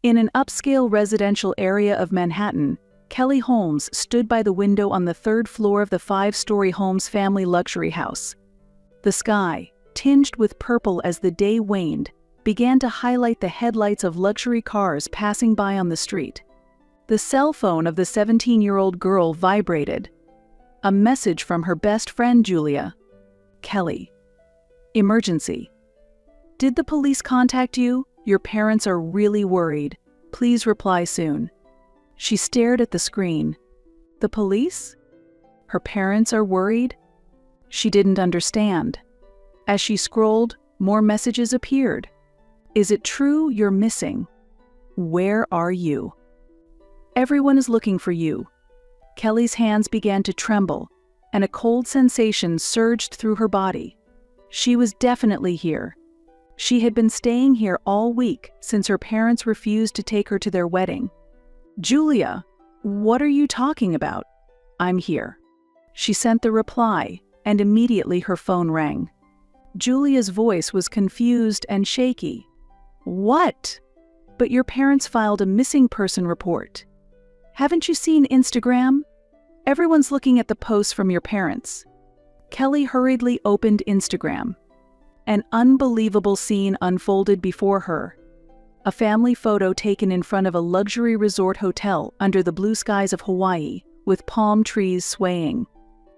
In an upscale residential area of Manhattan, Kelly Holmes stood by the window on the third floor of the five-story Holmes family luxury house. The sky, tinged with purple as the day waned, began to highlight the headlights of luxury cars passing by on the street. The cell phone of the 17-year-old girl vibrated. A message from her best friend Julia. Kelly. Emergency. Did the police contact you? Your parents are really worried. Please reply soon. She stared at the screen. The police? Her parents are worried? She didn't understand. As she scrolled, more messages appeared. Is it true you're missing? Where are you? Everyone is looking for you. Kelly's hands began to tremble, and a cold sensation surged through her body. She was definitely here. She had been staying here all week since her parents refused to take her to their wedding. Julia, what are you talking about? I'm here. She sent the reply, and immediately her phone rang. Julia's voice was confused and shaky. What? But your parents filed a missing person report. Haven't you seen Instagram? Everyone's looking at the posts from your parents. Kelly hurriedly opened Instagram. An unbelievable scene unfolded before her. A family photo taken in front of a luxury resort hotel under the blue skies of Hawaii, with palm trees swaying.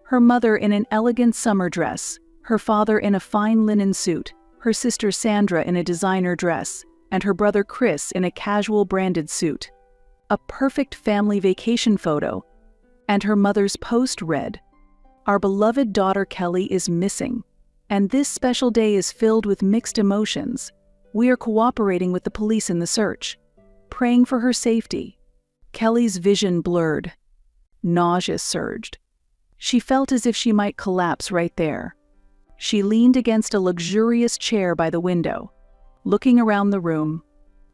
Her mother in an elegant summer dress, her father in a fine linen suit, her sister Sandra in a designer dress, and her brother Chris in a casual branded suit. A perfect family vacation photo. And her mother's post read, "Our beloved daughter Kelly is missing, and this special day is filled with mixed emotions. We are cooperating with the police in the search, praying for her safety." Kelly's vision blurred. Nausea surged. She felt as if she might collapse right there. She leaned against a luxurious chair by the window, looking around the room.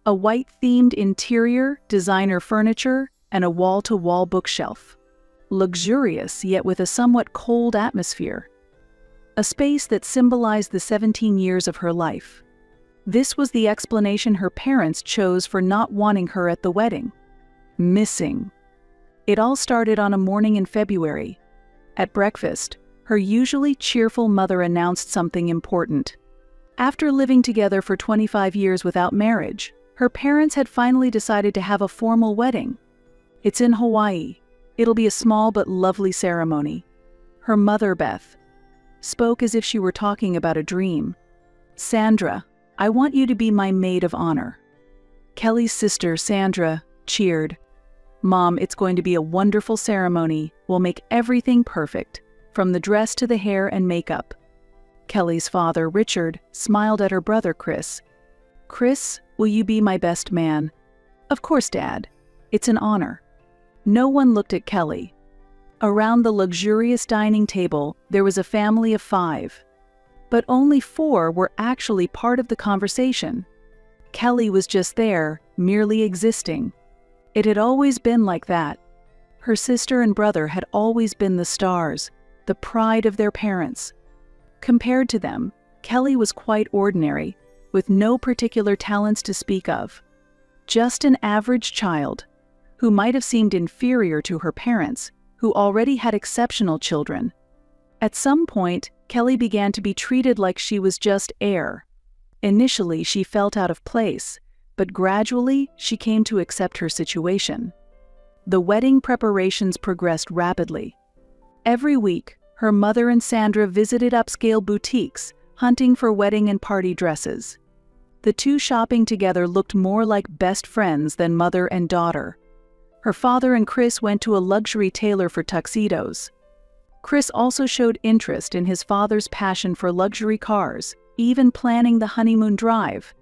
A white-themed interior, designer furniture, and a wall-to-wall bookshelf. Luxurious, yet with a somewhat cold atmosphere. A space that symbolized the 17 years of her life. This was the explanation her parents chose for not wanting her at the wedding. Missing. It all started on a morning in February. At breakfast, her usually cheerful mother announced something important. After living together for 25 years without marriage, her parents had finally decided to have a formal wedding. It's in Hawaii. It'll be a small but lovely ceremony. Her mother, Beth, spoke as if she were talking about a dream. Sandra, I want you to be my maid of honor. Kelly's sister, Sandra, cheered. Mom, it's going to be a wonderful ceremony. We'll make everything perfect, from the dress to the hair and makeup. Kelly's father, Richard, smiled at her brother, Chris. Chris, will you be my best man? Of course, Dad. It's an honor. No one looked at Kelly. Around the luxurious dining table, there was a family of 5. But only 4 were actually part of the conversation. Kelly was just there, merely existing. It had always been like that. Her sister and brother had always been the stars, the pride of their parents. Compared to them, Kelly was quite ordinary, with no particular talents to speak of. Just an average child, who might have seemed inferior to her parents, who already had exceptional children. At some point, Kelly began to be treated like she was just air. Initially, she felt out of place, but gradually, she came to accept her situation. The wedding preparations progressed rapidly. Every week, her mother and Sandra visited upscale boutiques, hunting for wedding and party dresses. The two shopping together looked more like best friends than mother and daughter. Her father and Chris went to a luxury tailor for tuxedos. Chris also showed interest in his father's passion for luxury cars, even planning the honeymoon drive.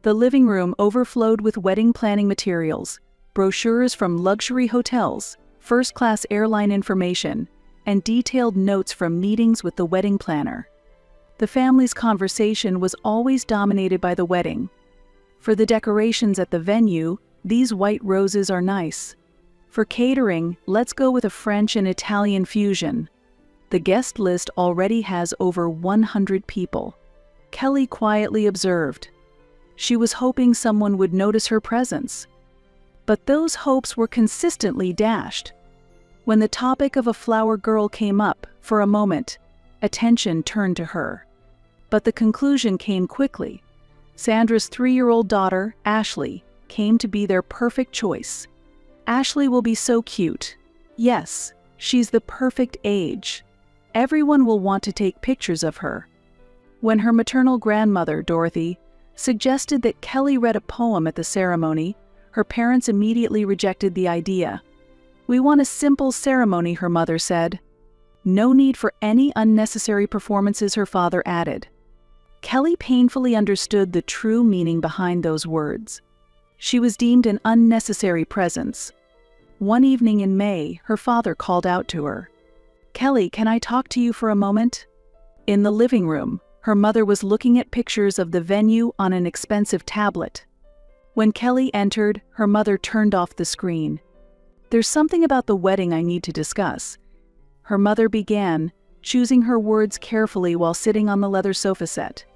The living room overflowed with wedding planning materials, brochures from luxury hotels, first-class airline information, and detailed notes from meetings with the wedding planner. The family's conversation was always dominated by the wedding. For the decorations at the venue, these white roses are nice. For catering, let's go with a French and Italian fusion. The guest list already has over 100 people. Kelly quietly observed. She was hoping someone would notice her presence. But those hopes were consistently dashed. When the topic of a flower girl came up, for a moment, attention turned to her. But the conclusion came quickly. Sandra's 3-year-old daughter, Ashley, came to be their perfect choice. Ashley will be so cute. Yes, she's the perfect age. Everyone will want to take pictures of her. When her maternal grandmother, Dorothy, suggested that Kelly read a poem at the ceremony, her parents immediately rejected the idea. "We want a simple ceremony," her mother said. "No need for any unnecessary performances," her father added. Kelly painfully understood the true meaning behind those words. She was deemed an unnecessary presence. One evening in May, her father called out to her. "Kelly, can I talk to you for a moment?" In the living room, her mother was looking at pictures of the venue on an expensive tablet. When Kelly entered, her mother turned off the screen. "There's something about the wedding I need to discuss," her mother began, choosing her words carefully while sitting on the leather sofa set.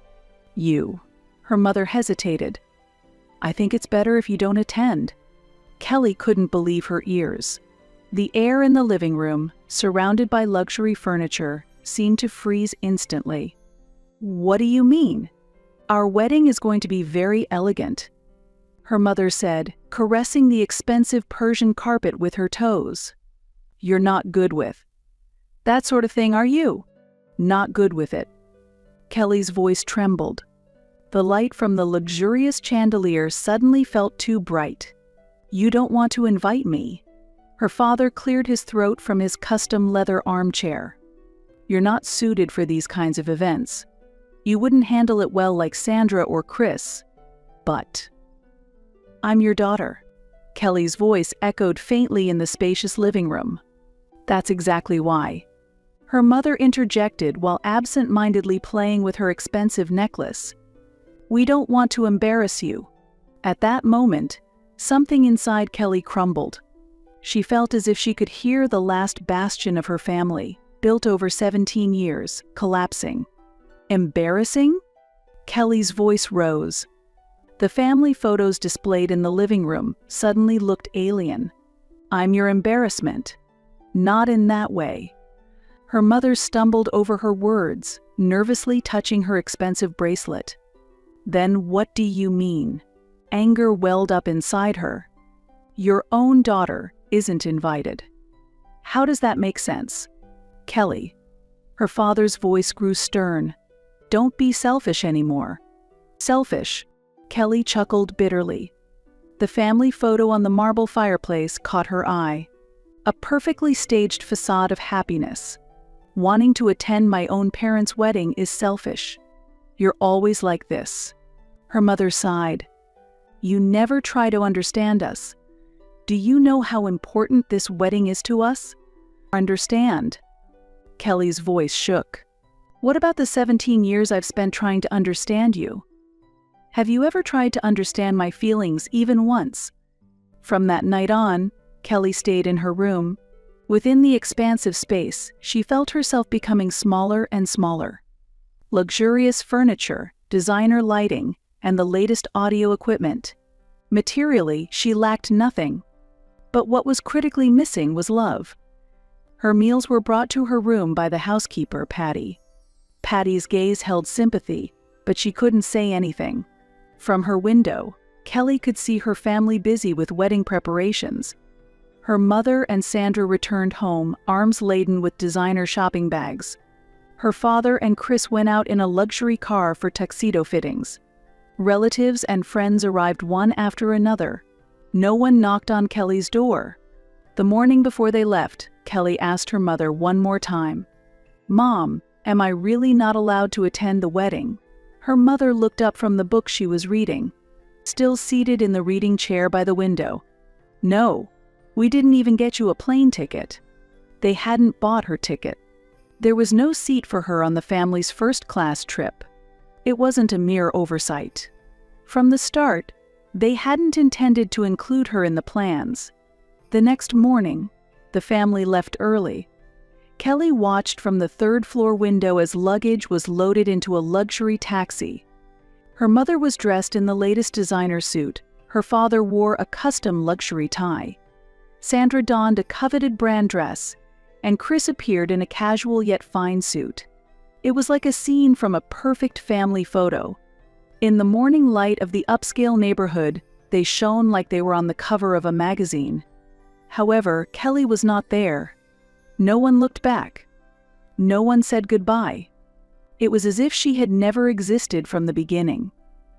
"You." Her mother hesitated. "I think it's better if you don't attend." Kelly couldn't believe her ears. The air in the living room, surrounded by luxury furniture, seemed to freeze instantly. "What do you mean?" "Our wedding is going to be very elegant," her mother said, caressing the expensive Persian carpet with her toes. "You're not good with that sort of thing, are you?" "Not good with it." Kelly's voice trembled. The light from the luxurious chandelier suddenly felt too bright. "You don't want to invite me?" Her father cleared his throat from his custom leather armchair. "You're not suited for these kinds of events. You wouldn't handle it well like Sandra or Chris. But I'm your daughter." Kelly's voice echoed faintly in the spacious living room. "That's exactly why." Her mother interjected while absent-mindedly playing with her expensive necklace. "We don't want to embarrass you." At that moment, something inside Kelly crumbled. She felt as if she could hear the last bastion of her family, built over 17 years, collapsing. "Embarrassing?" Kelly's voice rose. The family photos displayed in the living room suddenly looked alien. "I'm your embarrassment." "Not in that way." Her mother stumbled over her words, nervously touching her expensive bracelet. "Then what do you mean?" Anger welled up inside her. "Your own daughter isn't invited." "How does that make sense?" "Kelly." Her father's voice grew stern. "Don't be selfish anymore." "Selfish?" Kelly chuckled bitterly. The family photo on the marble fireplace caught her eye. A perfectly staged facade of happiness. "Wanting to attend my own parents' wedding is selfish. You're always like this." Her mother sighed. "You never try to understand us. Do you know how important this wedding is to us?" "Understand?" Kelly's voice shook. "What about the 17 years I've spent trying to understand you? Have you ever tried to understand my feelings even once?" From that night on, Kelly stayed in her room. Within the expansive space, she felt herself becoming smaller and smaller. Luxurious furniture, designer lighting, and the latest audio equipment. Materially, she lacked nothing. But what was critically missing was love. Her meals were brought to her room by the housekeeper, Patty. Patty's gaze held sympathy, but she couldn't say anything. From her window, Kelly could see her family busy with wedding preparations. Her mother and Sandra returned home, arms laden with designer shopping bags. Her father and Chris went out in a luxury car for tuxedo fittings. Relatives and friends arrived one after another. No one knocked on Kelly's door. The morning before they left, Kelly asked her mother one more time, "Mom, am I really not allowed to attend the wedding?" Her mother looked up from the book she was reading, still seated in the reading chair by the window. "No, we didn't even get you a plane ticket." They hadn't bought her ticket. There was no seat for her on the family's first-class trip. It wasn't a mere oversight. From the start, they hadn't intended to include her in the plans. The next morning, the family left early. Kelly watched from the third-floor window as luggage was loaded into a luxury taxi. Her mother was dressed in the latest designer suit. Her father wore a custom luxury tie. Sandra donned a coveted brand dress, and Chris appeared in a casual yet fine suit. It was like a scene from a perfect family photo. In the morning light of the upscale neighborhood, they shone like they were on the cover of a magazine. However, Kelly was not there. No one looked back. No one said goodbye. It was as if she had never existed from the beginning.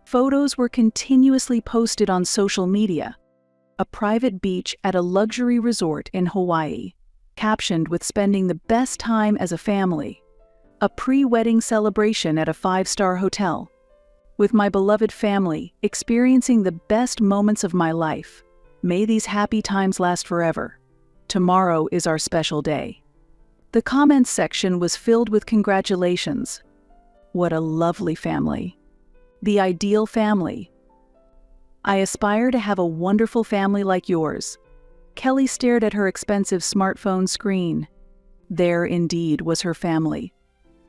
Photos were continuously posted on social media. A private beach at a luxury resort in Hawaii, captioned with spending the best time as a family. A pre-wedding celebration at a 5-star hotel. With my beloved family, experiencing the best moments of my life. May these happy times last forever. Tomorrow is our special day. The comments section was filled with congratulations. What a lovely family. The ideal family. I aspire to have a wonderful family like yours. Kelly stared at her expensive smartphone screen. There indeed was her family.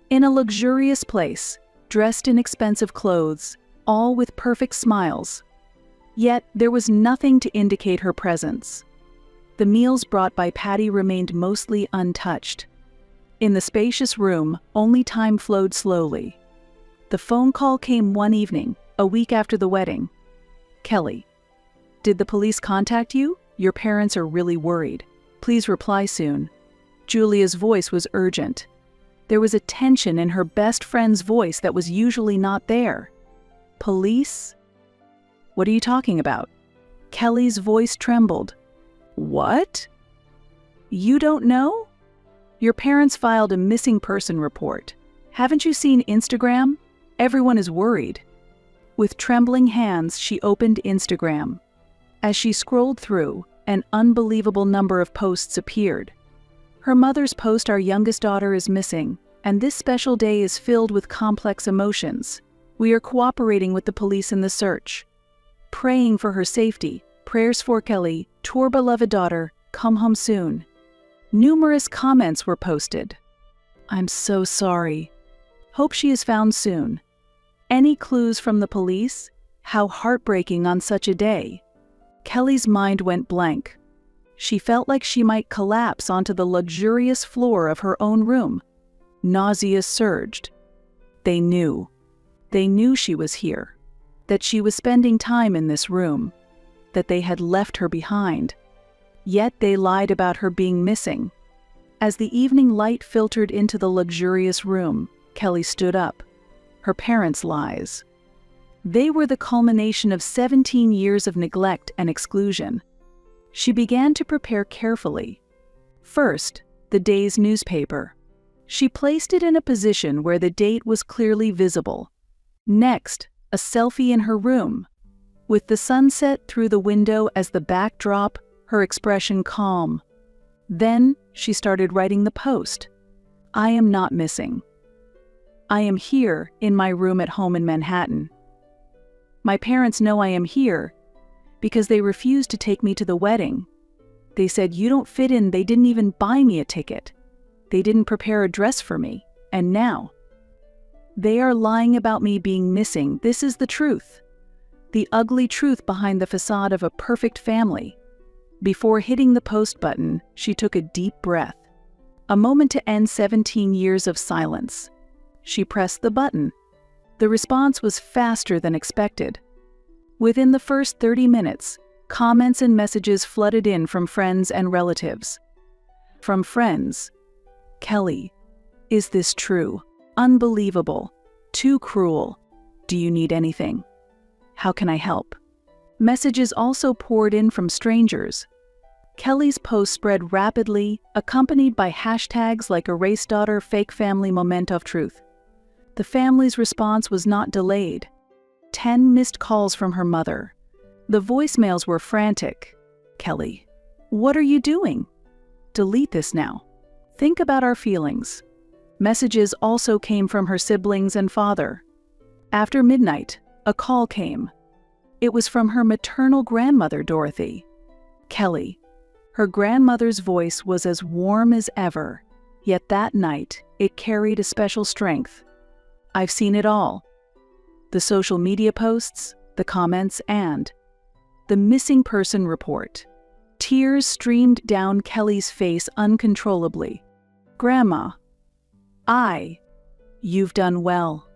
In a luxurious place, dressed in expensive clothes, all with perfect smiles. Yet there was nothing to indicate her presence. The meals brought by Patty remained mostly untouched. In the spacious room, only time flowed slowly. The phone call came one evening, a week after the wedding. Kelly, did the police contact you? Your parents are really worried. Please reply soon. Julia's voice was urgent. There was a tension in her best friend's voice that was usually not there. Police? What are you talking about? Kelly's voice trembled. What? You don't know? Your parents filed a missing person report. Haven't you seen Instagram? Everyone is worried. With trembling hands, she opened Instagram. As she scrolled through, an unbelievable number of posts appeared. Her mother's post, "Our youngest daughter is missing, and this special day is filled with complex emotions. We are cooperating with the police in the search. Praying for her safety. Prayers for Kelly, to our beloved daughter, come home soon." Numerous comments were posted. I'm so sorry. Hope she is found soon. Any clues from the police? How heartbreaking on such a day. Kelly's mind went blank. She felt like she might collapse onto the luxurious floor of her own room. Nausea surged. They knew. They knew she was here. That she was spending time in this room. That they had left her behind. Yet they lied about her being missing. As the evening light filtered into the luxurious room, Kelly stood up. Her parents' lies. They were the culmination of 17 years of neglect and exclusion. She began to prepare carefully. First, the day's newspaper. She placed it in a position where the date was clearly visible. Next, a selfie in her room. With the sunset through the window as the backdrop, her expression calm. Then, she started writing the post. I am not missing. I am here, in my room at home in Manhattan. My parents know I am here, because they refused to take me to the wedding. They said, you don't fit in. They didn't even buy me a ticket. They didn't prepare a dress for me. And now, they are lying about me being missing. This is the truth. The ugly truth behind the facade of a perfect family. Before hitting the post button, she took a deep breath. A moment to end 17 years of silence. She pressed the button. The response was faster than expected. Within the first 30 minutes, comments and messages flooded in from friends and relatives. From friends, Kelly, is this true? Unbelievable. Too cruel. Do you need anything? How can I help? Messages also poured in from strangers. Kelly's post spread rapidly, accompanied by hashtags like erase daughter, fake family, moment of truth. The family's response was not delayed. 10 missed calls from her mother. The voicemails were frantic. Kelly, what are you doing? Delete this now. Think about our feelings. Messages also came from her siblings and father. After midnight, a call came. It was from her maternal grandmother, Dorothy. Kelly. Her grandmother's voice was as warm as ever, yet that night it carried a special strength. I've seen it all. the social media posts, the comments, and the missing person report. Tears streamed down Kelly's face uncontrollably. "Grandma, you've done well."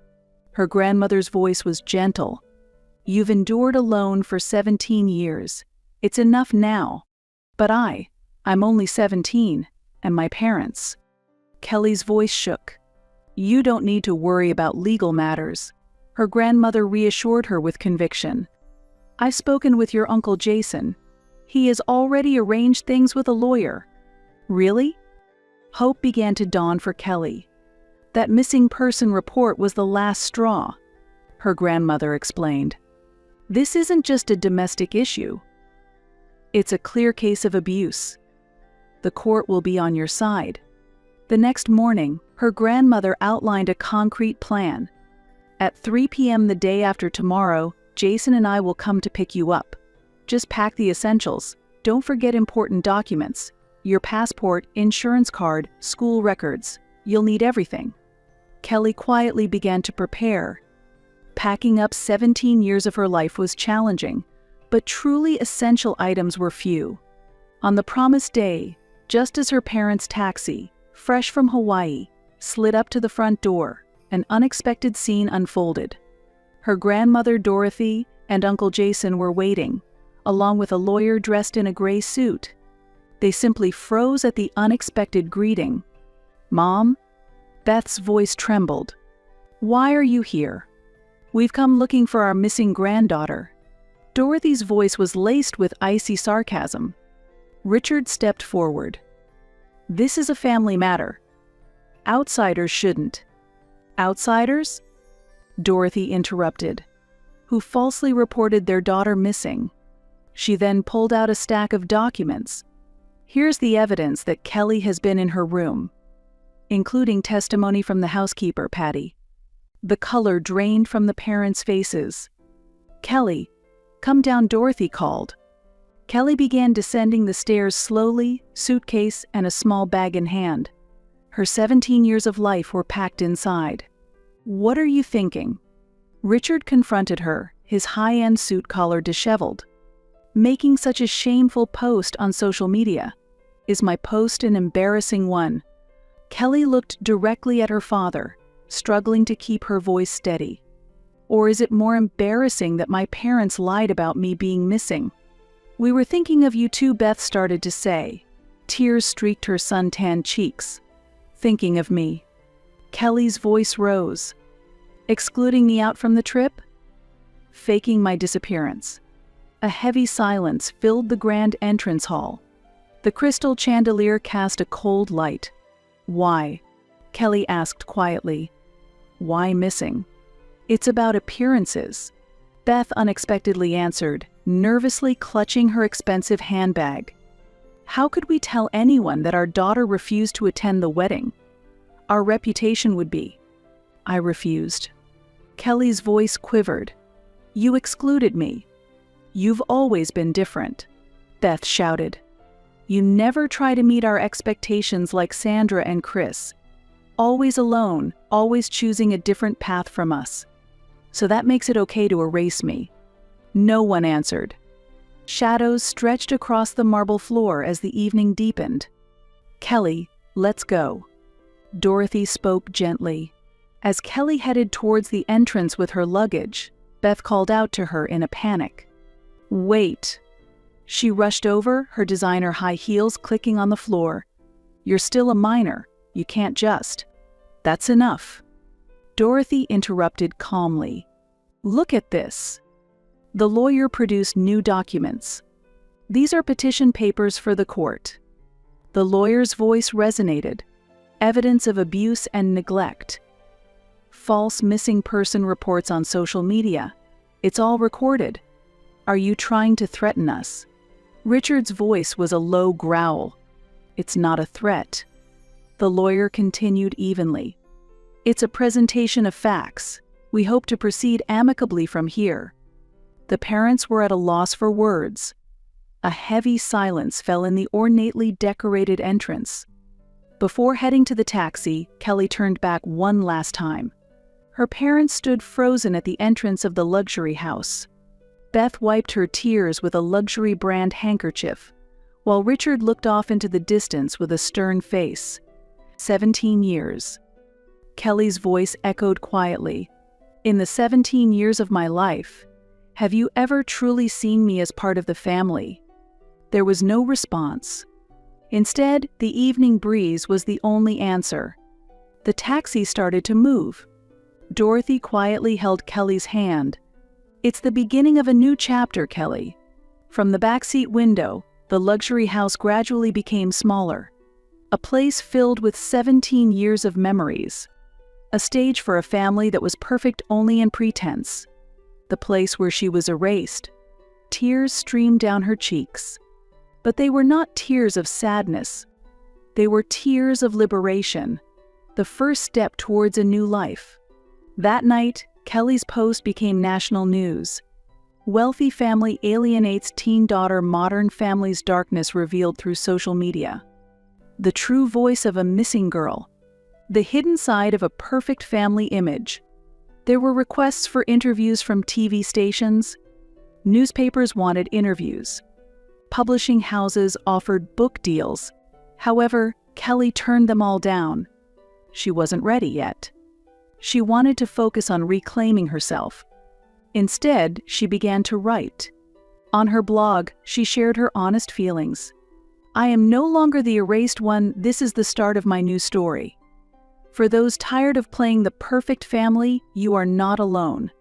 Her grandmother's voice was gentle. "You've endured alone for 17 years. It's enough now. But I'm only 17, and my parents." Kelly's voice shook. "You don't need to worry about legal matters," her grandmother reassured her with conviction. "I've spoken with your Uncle Jason. He has already arranged things with a lawyer." "Really?" Hope began to dawn for Kelly. "That missing person report was the last straw," her grandmother explained. "This isn't just a domestic issue. It's a clear case of abuse. The court will be on your side." The next morning, her grandmother outlined a concrete plan. "At 3 p.m. the day after tomorrow, Jason and I will come to pick you up. Just pack the essentials. Don't forget important documents. Your passport, insurance card, school records. You'll need everything." Kelly quietly began to prepare. Packing up 17 years of her life was challenging, but truly essential items were few. On the promised day, just as her parents' taxi, fresh from Hawaii, slid up to the front door, an unexpected scene unfolded. Her grandmother Dorothy and Uncle Jason were waiting, along with a lawyer dressed in a gray suit. They simply froze at the unexpected greeting. "Mom?" Beth's voice trembled. "Why are you here?" "We've come looking for our missing granddaughter." Dorothy's voice was laced with icy sarcasm. Richard stepped forward. "This is a family matter. Outsiders shouldn't." "Outsiders?" Dorothy interrupted. "Who falsely reported their daughter missing." She then pulled out a stack of documents. "Here's the evidence that Kelly has been in her room, including testimony from the housekeeper, Patty." The color drained from the parents' faces. "Kelly, come down," Dorothy called. Kelly began descending the stairs slowly, suitcase and a small bag in hand. Her 17 years of life were packed inside. "What are you thinking?" Richard confronted her, his high-end suit collar disheveled. "Making such a shameful post on social media. Is my post an embarrassing one?" Kelly looked directly at her father, struggling to keep her voice steady. "Or is it more embarrassing that my parents lied about me being missing?" "We were thinking of you too," Beth started to say. Tears streaked her suntanned cheeks. "Thinking of me." Kelly's voice rose. "Excluding me out from the trip?" "Faking my disappearance." A heavy silence filled the grand entrance hall. The crystal chandelier cast a cold light. "Why?" Kelly asked quietly. "Why missing?" "It's about appearances," Beth unexpectedly answered, nervously clutching her expensive handbag. "How could we tell anyone that our daughter refused to attend the wedding? Our reputation would be—" "I refused." Kelly's voice quivered. "You excluded me. You've always been different," Beth shouted. "You never try to meet our expectations like Sandra and Chris. Always alone, always choosing a different path from us. So that makes it okay to erase me." No one answered. Shadows stretched across the marble floor as the evening deepened. "Kelly, let's go." Dorothy spoke gently. As Kelly headed towards the entrance with her luggage, Beth called out to her in a panic. "Wait." She rushed over, her designer high heels clicking on the floor. "You're still a minor. You can't just." "That's enough." Dorothy interrupted calmly. "Look at this." The lawyer produced new documents. "These are petition papers for the court." The lawyer's voice resonated. "Evidence of abuse and neglect. False missing person reports on social media. It's all recorded. Are you trying to threaten us?" Richard's voice was a low growl. "It's not a threat." The lawyer continued evenly. "It's a presentation of facts. We hope to proceed amicably from here." The parents were at a loss for words. A heavy silence fell in the ornately decorated entrance. Before heading to the taxi, Kelly turned back one last time. Her parents stood frozen at the entrance of the luxury house. Beth wiped her tears with a luxury brand handkerchief, while Richard looked off into the distance with a stern face. 17 years. Kelly's voice echoed quietly. In the 17 years of my life, have you ever truly seen me as part of the family? There was no response. Instead, the evening breeze was the only answer. The taxi started to move. Dorothy quietly held Kelly's hand. It's the beginning of a new chapter, Kelly. From the backseat window, the luxury house gradually became smaller. A place filled with 17 years of memories. A stage for a family that was perfect only in pretense. The place where she was erased. Tears streamed down her cheeks. But they were not tears of sadness. They were tears of liberation, the first step towards a new life. That night, Kelly's post became national news. Wealthy family alienates teen daughter, modern family's darkness revealed through social media. The true voice of a missing girl. The hidden side of a perfect family image. There were requests for interviews from TV stations. Newspapers wanted interviews. Publishing houses offered book deals. However, Kelly turned them all down. She wasn't ready yet. She wanted to focus on reclaiming herself. Instead, she began to write. On her blog, she shared her honest feelings. I am no longer the erased one. This is the start of my new story. For those tired of playing the perfect family, you are not alone.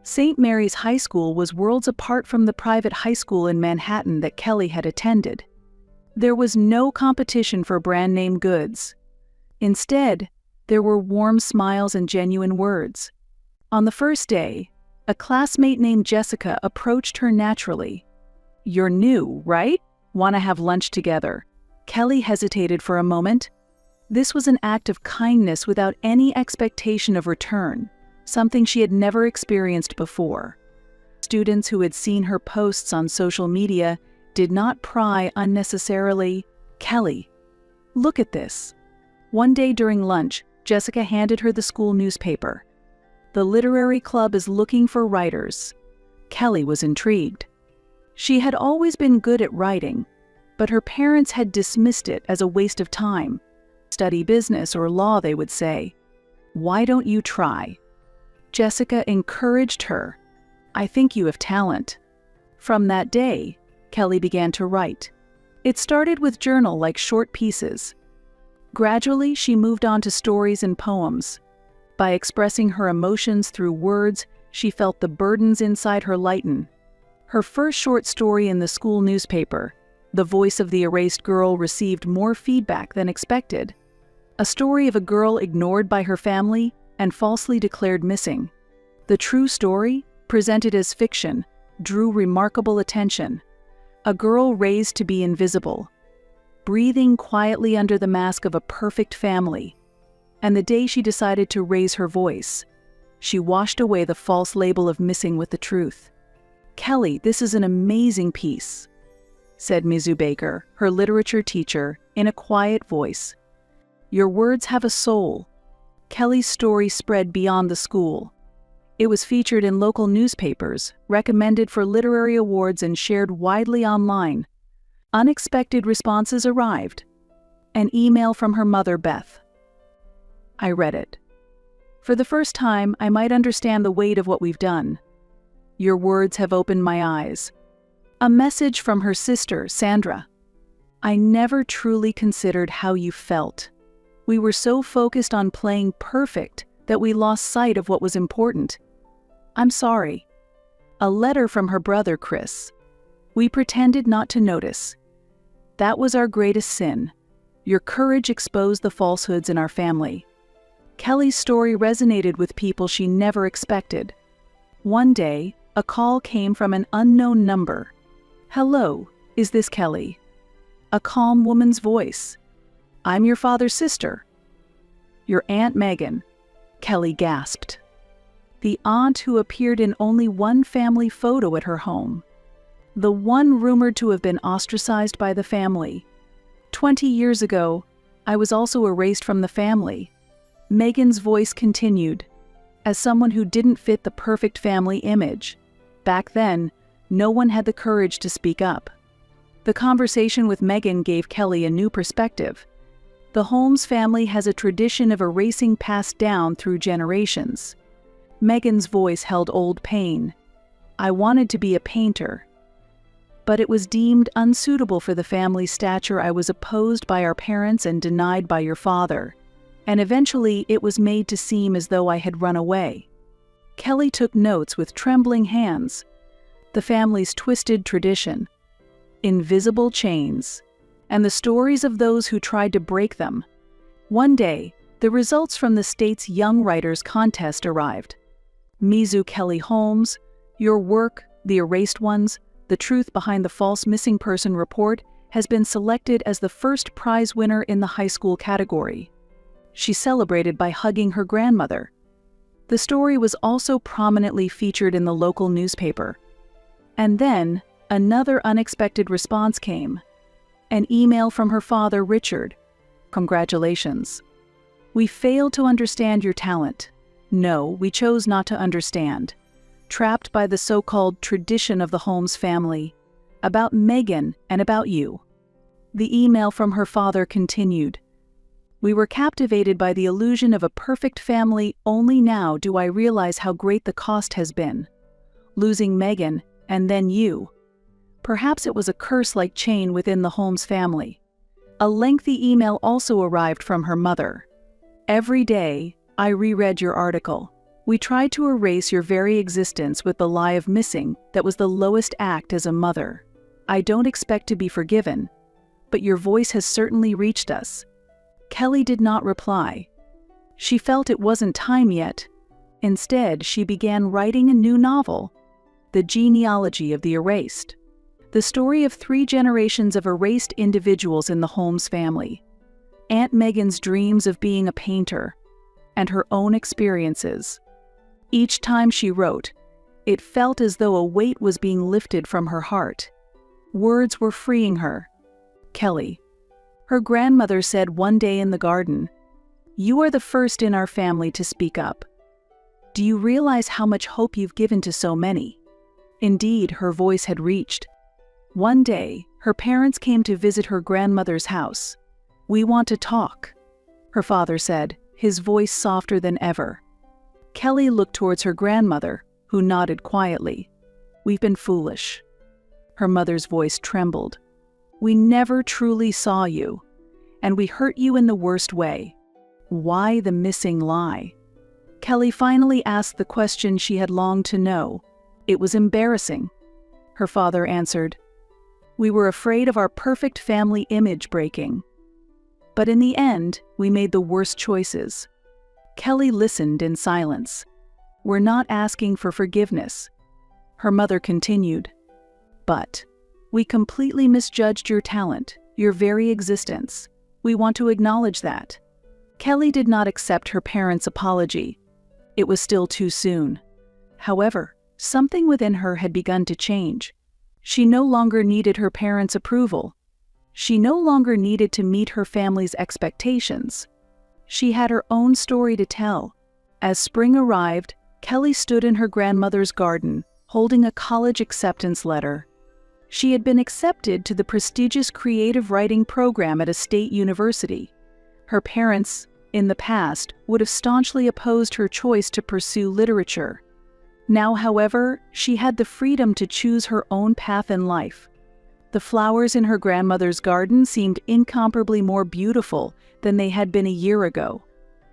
St. Mary's High School was worlds apart from the private high school in Manhattan that Kelly had attended. There was no competition for brand-name goods. Instead, there were warm smiles and genuine words. On the first day, a classmate named Jessica approached her naturally. You're new, right? Want to have lunch together? Kelly hesitated for a moment. This was an act of kindness without any expectation of return. Something she had never experienced before. Students who had seen her posts on social media did not pry unnecessarily. Kelly, look at this. One day during lunch, Jessica handed her the school newspaper. The literary club is looking for writers. Kelly was intrigued. She had always been good at writing, but her parents had dismissed it as a waste of time. Study business or law, they would say. Why don't you try? Jessica encouraged her. I think you have talent. From that day, Kelly began to write. It started with journal-like short pieces. Gradually, she moved on to stories and poems. By expressing her emotions through words, she felt the burdens inside her lighten. Her first short story in the school newspaper, The Voice of the Erased Girl, received more feedback than expected. A story of a girl ignored by her family and falsely declared missing. The true story, presented as fiction, drew remarkable attention. A girl raised to be invisible, breathing quietly under the mask of a perfect family. And the day she decided to raise her voice, she washed away the false label of missing with the truth. Kelly, this is an amazing piece, said Mizu Baker, her literature teacher, in a quiet voice. Your words have a soul. Kelly's story spread beyond the school. It was featured in local newspapers, recommended for literary awards, and shared widely online. Unexpected responses arrived. An email from her mother, Beth. I read it. For the first time, I might understand the weight of what we've done. Your words have opened my eyes. A message from her sister, Sandra. I never truly considered how you felt. We were so focused on playing perfect that we lost sight of what was important. I'm sorry. A letter from her brother, Chris. We pretended not to notice. That was our greatest sin. Your courage exposed the falsehoods in our family. Kelly's story resonated with people she never expected. One day, a call came from an unknown number. Hello, is this Kelly? A calm woman's voice. I'm your father's sister. Your Aunt Megan. Kelly gasped. The aunt who appeared in only one family photo at her home. The one rumored to have been ostracized by the family. 20 years ago, I was also erased from the family. Megan's voice continued. as someone who didn't fit the perfect family image. Back then, no one had the courage to speak up. The conversation with Megan gave Kelly a new perspective. The Holmes family has a tradition of erasing passed down through generations. Megan's voice held old pain. I wanted to be a painter, but it was deemed unsuitable for the family stature. I was opposed by our parents and denied by your father. And eventually it was made to seem as though I had run away. Kelly took notes with trembling hands. The family's twisted tradition, invisible chains, and the stories of those who tried to break them. One day, the results from the state's Young Writers Contest arrived. Mizu Kelly Holmes, your work, The Erased Ones, The Truth Behind the False Missing Person Report, has been selected as the first prize winner in the high school category. She celebrated by hugging her grandmother. The story was also prominently featured in the local newspaper. And then, another unexpected response came. An email from her father, Richard. Congratulations. We failed to understand your talent. No, we chose not to understand. Trapped by the so-called tradition of the Holmes family. About Megan and about you. The email from her father continued. We were captivated by the illusion of a perfect family. Only now do I realize how great the cost has been. Losing Megan, and then you. Perhaps it was a curse-like chain within the Holmes family. A lengthy email also arrived from her mother. Every day, I reread your article. We tried to erase your very existence with the lie of missing that was the lowest act as a mother. I don't expect to be forgiven, but your voice has certainly reached us. Kelly did not reply. She felt it wasn't time yet. Instead, she began writing a new novel, The Genealogy of the Erased. The story of 3 generations of erased individuals in the Holmes family. Aunt Megan's dreams of being a painter, and her own experiences. Each time she wrote, it felt as though a weight was being lifted from her heart. Words were freeing her. Kelly. Her grandmother said one day in the garden, "You are the first in our family to speak up. Do you realize how much hope you've given to so many?" Indeed, her voice had reached. One day, her parents came to visit her grandmother's house. "We want to talk," her father said, his voice softer than ever. Kelly looked towards her grandmother, who nodded quietly. "We've been foolish." Her mother's voice trembled. "We never truly saw you, and we hurt you in the worst way. Why the missing lie?" Kelly finally asked the question she had longed to know. It was embarrassing. Her father answered, "We were afraid of our perfect family image breaking. But in the end, we made the worst choices." Kelly listened in silence. "We're not asking for forgiveness." Her mother continued, "But we completely misjudged your talent, your very existence. We want to acknowledge that." Kelly did not accept her parents' apology. It was still too soon. However, something within her had begun to change. She no longer needed her parents' approval. She no longer needed to meet her family's expectations. She had her own story to tell. As spring arrived, Kelly stood in her grandmother's garden, holding a college acceptance letter. She had been accepted to the prestigious creative writing program at a state university. Her parents, in the past, would have staunchly opposed her choice to pursue literature. Now, however, she had the freedom to choose her own path in life. The flowers in her grandmother's garden seemed incomparably more beautiful than they had been a year ago.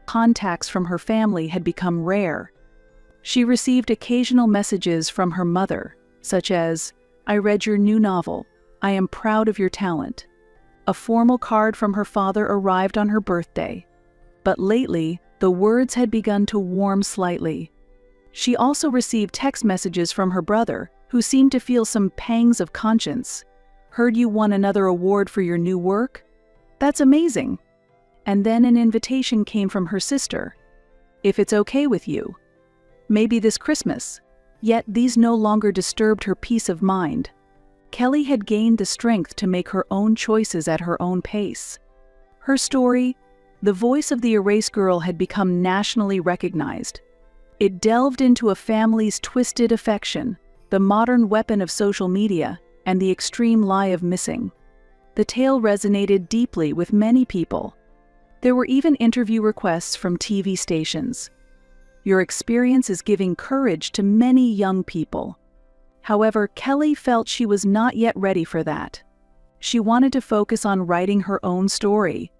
Contacts from her family had become rare. She received occasional messages from her mother, such as, "I read your new novel. I am proud of your talent." A formal card from her father arrived on her birthday. But lately, the words had begun to warm slightly. She also received text messages from her brother, who seemed to feel some pangs of conscience. "Heard you won another award for your new work? That's amazing." And then an invitation came from her sister. "If it's okay with you, maybe this Christmas." Yet these no longer disturbed her peace of mind. Kelly had gained the strength to make her own choices at her own pace. Her story, The Voice of the Erased Girl, had become nationally recognized. It delved into a family's twisted affection, the modern weapon of social media, and the extreme lie of missing. The tale resonated deeply with many people. There were even interview requests from TV stations. Your experience is giving courage to many young people. However, Kelly felt she was not yet ready for that. She wanted to focus on writing her own story.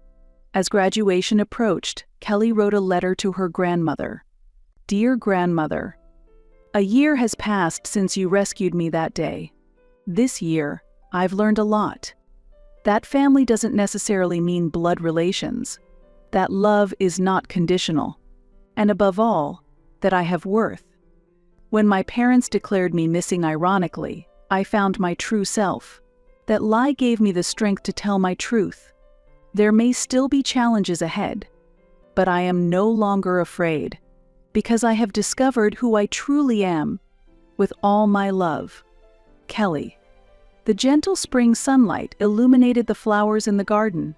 As graduation approached, Kelly wrote a letter to her grandmother. "Dear grandmother, a year has passed since you rescued me that day. This year, I've learned a lot. That family doesn't necessarily mean blood relations. That love is not conditional. And above all, that I have worth. When my parents declared me missing ironically, I found my true self. That lie gave me the strength to tell my truth. There may still be challenges ahead, but I am no longer afraid, because I have discovered who I truly am. With all my love, Kelly." The gentle spring sunlight illuminated the flowers in the garden.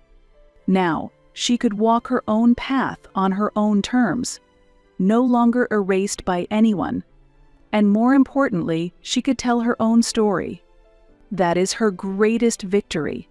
Now, she could walk her own path on her own terms, no longer erased by anyone. And more importantly, she could tell her own story. That is her greatest victory.